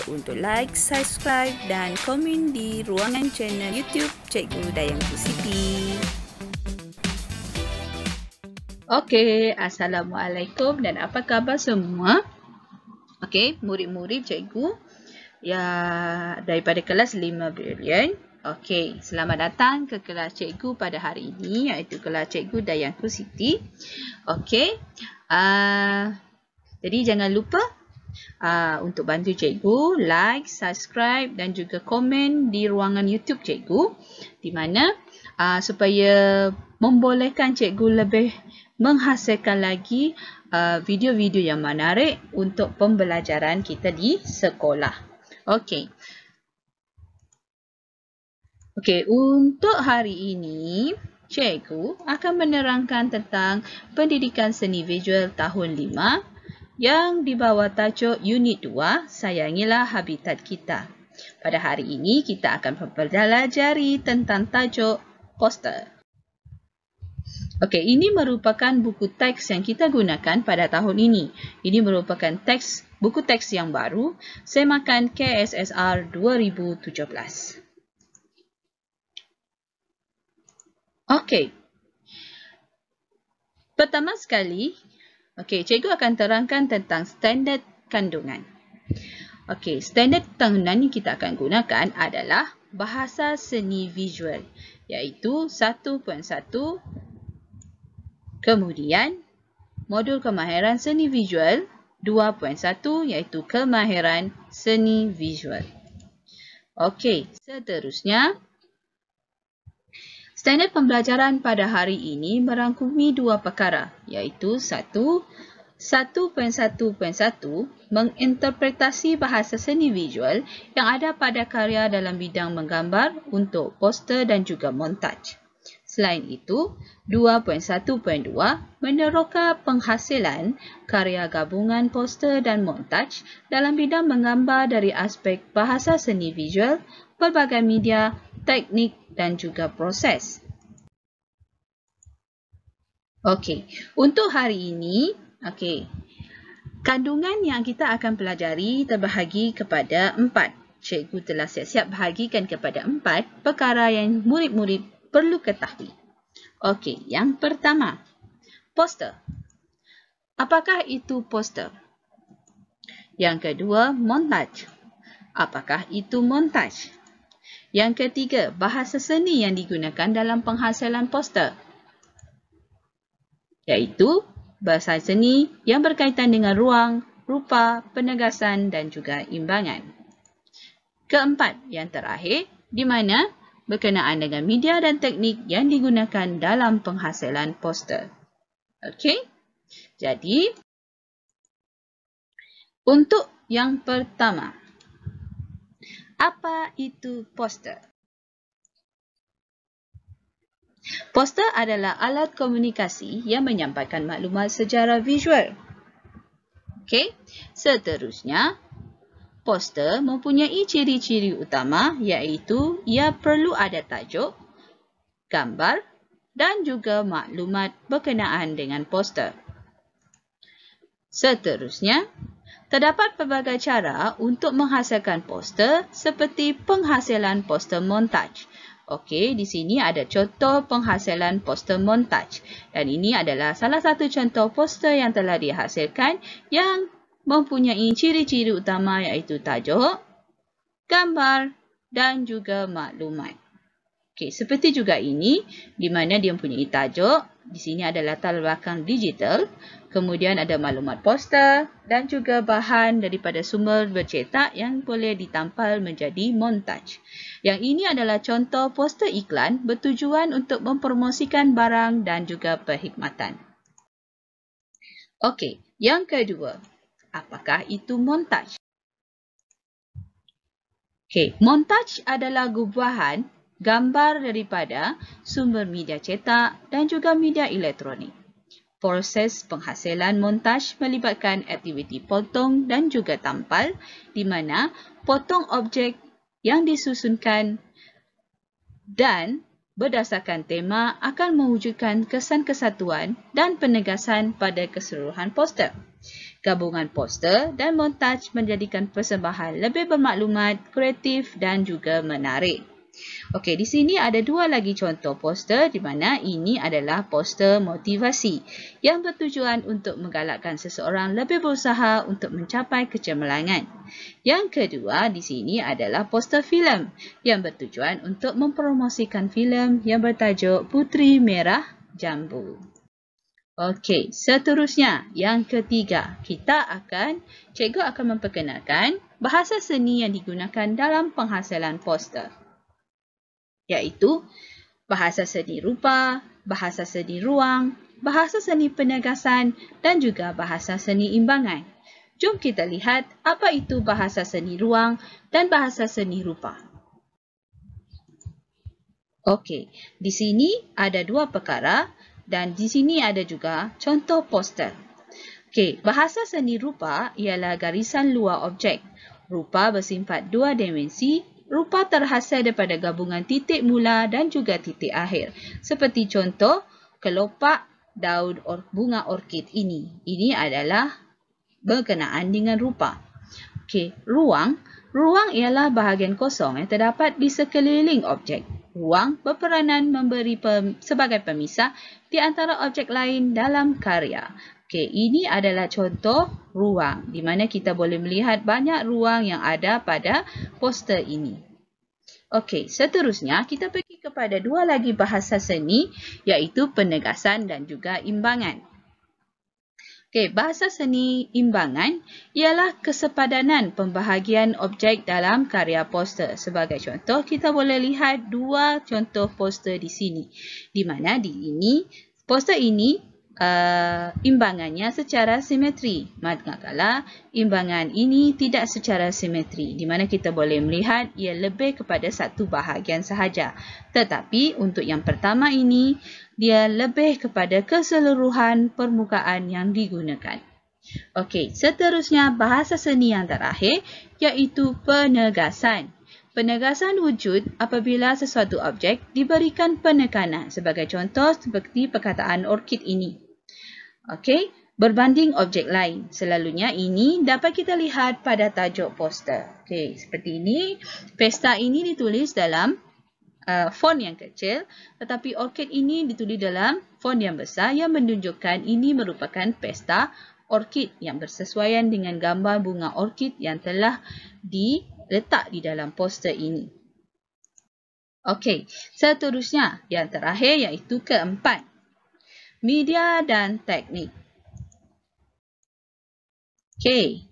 untuk like, subscribe dan komen di ruangan channel YouTube Cikgu Dayang Siti. Okey, Assalamualaikum dan apa khabar semua? Okey, murid-murid cikgu daripada kelas 5 Brilliant. Okey, selamat datang ke kelas cikgu pada hari ini, iaitu kelas cikgu Dayang Siti. Okey, jadi jangan lupa untuk bantu cikgu like, subscribe dan juga komen di ruangan YouTube cikgu, di mana supaya membolehkan cikgu lebih menghasilkan lagi video-video yang menarik untuk pembelajaran kita di sekolah. Okey. Okey, untuk hari ini cikgu akan menerangkan tentang pendidikan seni visual tahun 5 yang di bawah tajuk Unit 2, Sayangilah Habitat Kita. Pada hari ini kita akan mempelajari tentang tajuk poster. Okey, ini merupakan buku teks yang kita gunakan pada tahun ini. Ini merupakan buku teks yang baru, semakan KSSR 2017. Okey. Pertama sekali, cikgu akan terangkan tentang standard kandungan. Okey, standard kandungan yang kita akan gunakan adalah bahasa seni visual, iaitu 1.1. Kemudian, modul kemahiran seni visual 2.1 iaitu kemahiran seni visual. Okey, seterusnya, standard pembelajaran pada hari ini merangkumi dua perkara, iaitu 1.1.1 menginterpretasi bahasa seni visual yang ada pada karya dalam bidang menggambar untuk poster dan juga montaj. Selain itu, 2.1.2 meneroka penghasilan karya gabungan poster dan montaj dalam bidang menggambar dari aspek bahasa seni visual, pelbagai media, teknik dan juga proses. Okey, untuk hari ini, kandungan yang kita akan pelajari terbahagi kepada 4. Cikgu telah siap-siap bahagikan kepada 4 perkara yang murid-murid perlu ketahui. Okey, yang pertama, poster. Apakah itu poster? Yang kedua, montaj. Apakah itu montaj? Yang ketiga, bahasa seni yang digunakan dalam penghasilan poster, iaitu bahasa seni yang berkaitan dengan ruang, rupa, penegasan dan juga imbangan. Keempat, yang terakhir, di mana berkenaan dengan media dan teknik yang digunakan dalam penghasilan poster. Okey? Jadi, untuk yang pertama, apa itu poster? Poster adalah alat komunikasi yang menyampaikan maklumat secara visual. Okey? Seterusnya, poster mempunyai ciri-ciri utama, iaitu ia perlu ada tajuk, gambar dan juga maklumat berkenaan dengan poster. Seterusnya, terdapat pelbagai cara untuk menghasilkan poster seperti penghasilan poster montaj. Okey, di sini ada contoh penghasilan poster montaj dan ini adalah salah satu contoh poster yang telah dihasilkan yang mempunyai ciri-ciri utama, iaitu tajuk, gambar dan juga maklumat. Okey, seperti juga ini di mana dia mempunyai tajuk, di sini ada latar belakang digital, kemudian ada maklumat poster dan juga bahan daripada sumber bercetak yang boleh ditampal menjadi montaj. Yang ini adalah contoh poster iklan bertujuan untuk mempromosikan barang dan juga perkhidmatan. Okey, yang kedua, apakah itu montaj? Okey, montaj adalah gubahan gambar daripada sumber media cetak dan juga media elektronik. Proses penghasilan montaj melibatkan aktiviti potong dan juga tampal, di mana potong objek yang disusunkan dan berdasarkan tema akan mewujudkan kesan kesatuan dan penegasan pada keseluruhan poster. Gabungan poster dan montaj menjadikan persembahan lebih bermaklumat, kreatif dan juga menarik. Okey, di sini ada dua lagi contoh poster di mana ini adalah poster motivasi yang bertujuan untuk menggalakkan seseorang lebih berusaha untuk mencapai kecemerlangan. Yang kedua di sini adalah poster filem yang bertujuan untuk mempromosikan filem yang bertajuk Puteri Merah Jambu. Okey, seterusnya yang ketiga, cikgu akan memperkenalkan bahasa seni yang digunakan dalam penghasilan poster, iaitu bahasa seni rupa, bahasa seni ruang, bahasa seni penegasan dan juga bahasa seni imbangan. Jom kita lihat apa itu bahasa seni ruang dan bahasa seni rupa. Okey, di sini ada dua perkara dan di sini ada juga contoh poster. Okey, bahasa seni rupa ialah garisan luar objek. Rupa bersifat dua dimensi. Rupa terhasil daripada gabungan titik mula dan juga titik akhir. Seperti contoh, kelopak daun bunga orkid ini. Ini adalah berkenaan dengan rupa. Okey, ruang. Ruang ialah bahagian kosong yang terdapat di sekeliling objek. Ruang berperanan sebagai pemisah di antara objek lain dalam karya. Okey, ini adalah contoh ruang di mana kita boleh melihat banyak ruang yang ada pada poster ini. Okey, seterusnya kita pergi kepada dua lagi bahasa seni iaitu penegasan dan juga imbangan. Okey, bahasa seni imbangan ialah kesepadanan pembahagian objek dalam karya poster. Sebagai contoh, kita boleh lihat dua contoh poster di sini. Di mana poster ini imbangannya secara simetri. Manakala imbangan ini tidak secara simetri. Di mana kita boleh melihat ia lebih kepada satu bahagian sahaja. Tetapi untuk yang pertama ini, dia lebih kepada keseluruhan permukaan yang digunakan. Okey, seterusnya bahasa seni yang terakhir iaitu penegasan. Penegasan wujud apabila sesuatu objek diberikan penekanan. Sebagai contoh seperti perkataan orkid ini. Okey, berbanding objek lain. Selalunya ini dapat kita lihat pada tajuk poster. Okey, seperti ini. Pesta ini ditulis dalam font yang kecil, tetapi orkid ini ditulis dalam font yang besar yang menunjukkan ini merupakan pesta orkid yang bersesuaian dengan gambar bunga orkid yang telah diletak di dalam poster ini. Okey, seterusnya yang terakhir iaitu keempat, media dan teknik. Okey,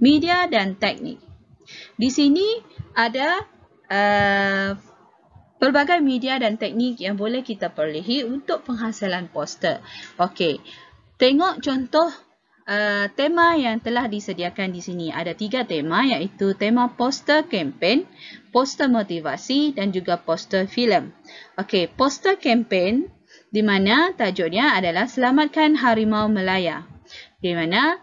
media dan teknik. Di sini ada pelbagai media dan teknik yang boleh kita perolehi untuk penghasilan poster. Okey, tengok contoh tema yang telah disediakan di sini. Ada 3 tema iaitu tema poster kempen, poster motivasi dan juga poster filem. Okey, poster kempen di mana tajuknya adalah Selamatkan Harimau Melaya. Di mana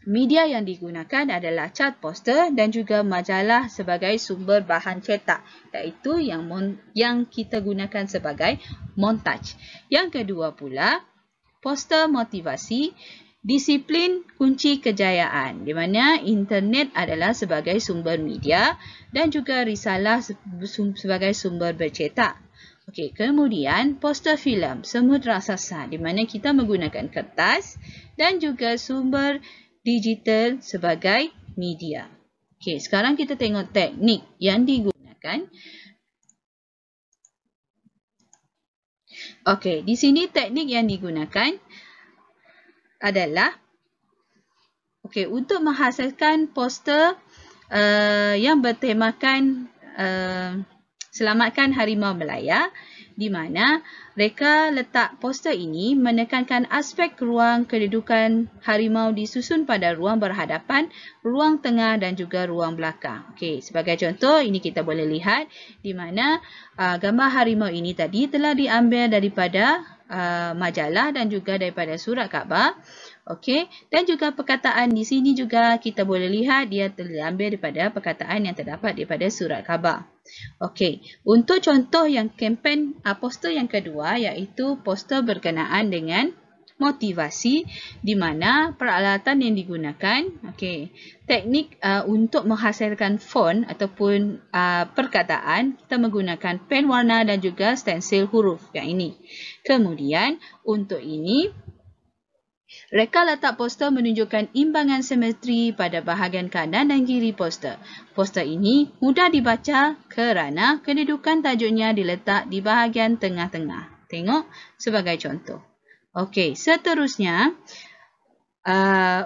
media yang digunakan adalah cat poster dan juga majalah sebagai sumber bahan cetak, iaitu yang kita gunakan sebagai montaj. Yang kedua pula, poster motivasi, disiplin kunci kejayaan, di mana internet adalah sebagai sumber media dan juga risalah sebagai sumber bercetak. Okey, kemudian poster filem, semut raksasa, di mana kita menggunakan kertas dan juga sumber digital sebagai media. Okey, sekarang kita tengok teknik yang digunakan. Okey, di sini teknik yang digunakan adalah untuk menghasilkan poster yang bertemakan Selamatkan Harimau Melaya, di mana mereka letak poster ini menekankan aspek ruang kedudukan harimau disusun pada ruang berhadapan, ruang tengah dan juga ruang belakang. Okey, sebagai contoh ini kita boleh lihat di mana gambar harimau ini tadi telah diambil daripada majalah dan juga daripada surat khabar. Okey, dan juga perkataan di sini juga kita boleh lihat dia telah diambil daripada perkataan yang terdapat daripada surat khabar. Okey, untuk contoh yang kempen poster yang kedua iaitu poster berkenaan dengan motivasi di mana peralatan yang digunakan, teknik untuk menghasilkan font ataupun perkataan, kita menggunakan pen warna dan juga stensil huruf yang ini. Kemudian untuk ini, reka letak poster menunjukkan imbangan simetri pada bahagian kanan dan kiri poster. Poster ini mudah dibaca kerana kedudukan tajuknya diletak di bahagian tengah-tengah. Tengok sebagai contoh. Okey, seterusnya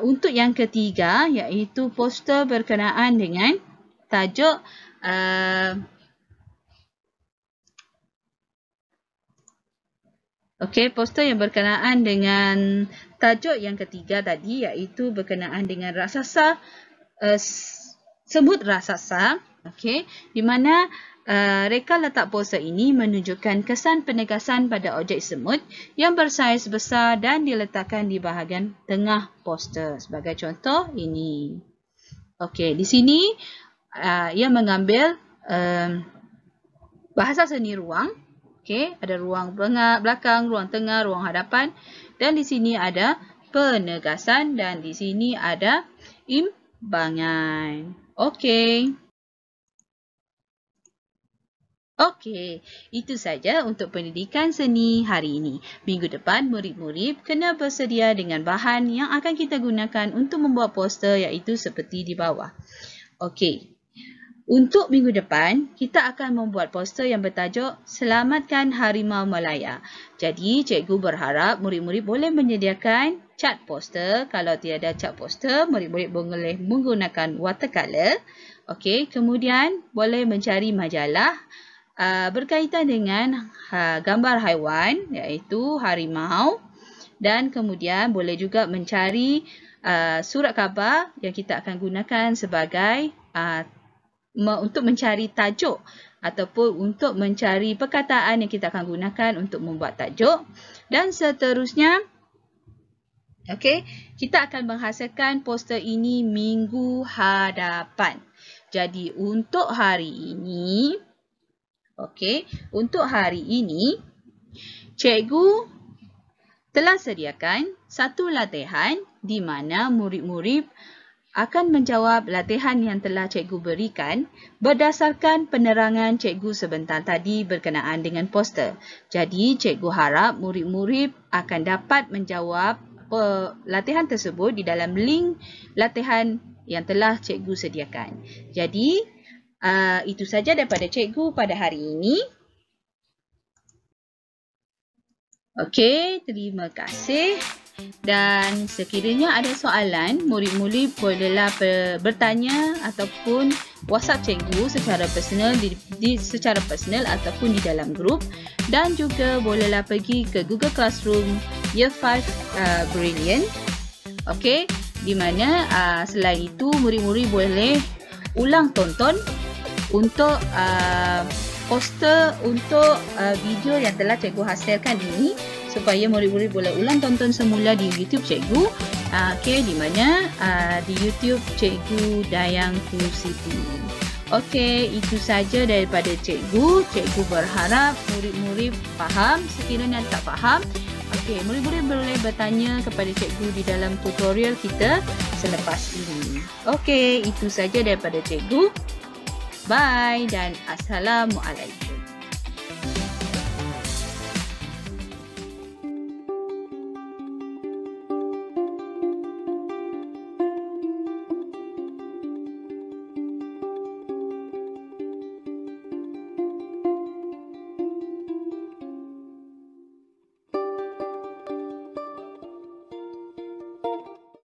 untuk yang ketiga iaitu poster berkenaan dengan tajuk poster yang berkenaan dengan tajuk yang ketiga tadi iaitu berkenaan dengan raksasa, semut raksasa, di mana reka letak poster ini menunjukkan kesan penegasan pada objek semut yang bersaiz besar dan diletakkan di bahagian tengah poster. Sebagai contoh ini. Di sini ia mengambil bahasa seni ruang. Ada ruang belakang, ruang tengah, ruang hadapan, dan di sini ada penegasan dan di sini ada imbangan. Itu saja untuk pendidikan seni hari ini. Minggu depan, murid-murid kena bersedia dengan bahan yang akan kita gunakan untuk membuat poster iaitu seperti di bawah. Untuk minggu depan, kita akan membuat poster yang bertajuk Selamatkan Harimau Malaya. Jadi, cikgu berharap murid-murid boleh menyediakan cat poster. Kalau tiada cat poster, murid-murid boleh menggunakan watercolor. Kemudian boleh mencari majalah berkaitan dengan gambar haiwan iaitu harimau, dan kemudian boleh juga mencari surat khabar yang kita akan gunakan sebagai untuk mencari tajuk ataupun untuk mencari perkataan yang kita akan gunakan untuk membuat tajuk, dan seterusnya kita akan menghasilkan poster ini minggu hadapan. Jadi untuk hari ini cikgu telah sediakan satu latihan di mana murid-murid akan menjawab latihan yang telah cikgu berikan berdasarkan penerangan cikgu sebentar tadi berkenaan dengan poster. Jadi, cikgu harap murid-murid akan dapat menjawab latihan tersebut di dalam link latihan yang telah cikgu sediakan. Jadi, itu saja daripada cikgu pada hari ini. Terima kasih. Dan sekiranya ada soalan, murid-murid bolehlah bertanya ataupun WhatsApp cikgu secara personal secara personal ataupun di dalam grup, dan juga bolehlah pergi ke Google Classroom Year 5 Brilliant. Di mana selain itu murid-murid boleh ulang tonton untuk poster untuk video yang telah cikgu hasilkan ini, supaya murid-murid boleh ulang tonton semula di YouTube cikgu. Di mana di YouTube cikgu Dayang Siti. Itu saja daripada cikgu. Cikgu berharap murid-murid faham. Sekiranya tak faham, murid-murid boleh bertanya kepada cikgu di dalam tutorial kita selepas ini. Itu saja daripada cikgu. Bye dan Assalamualaikum.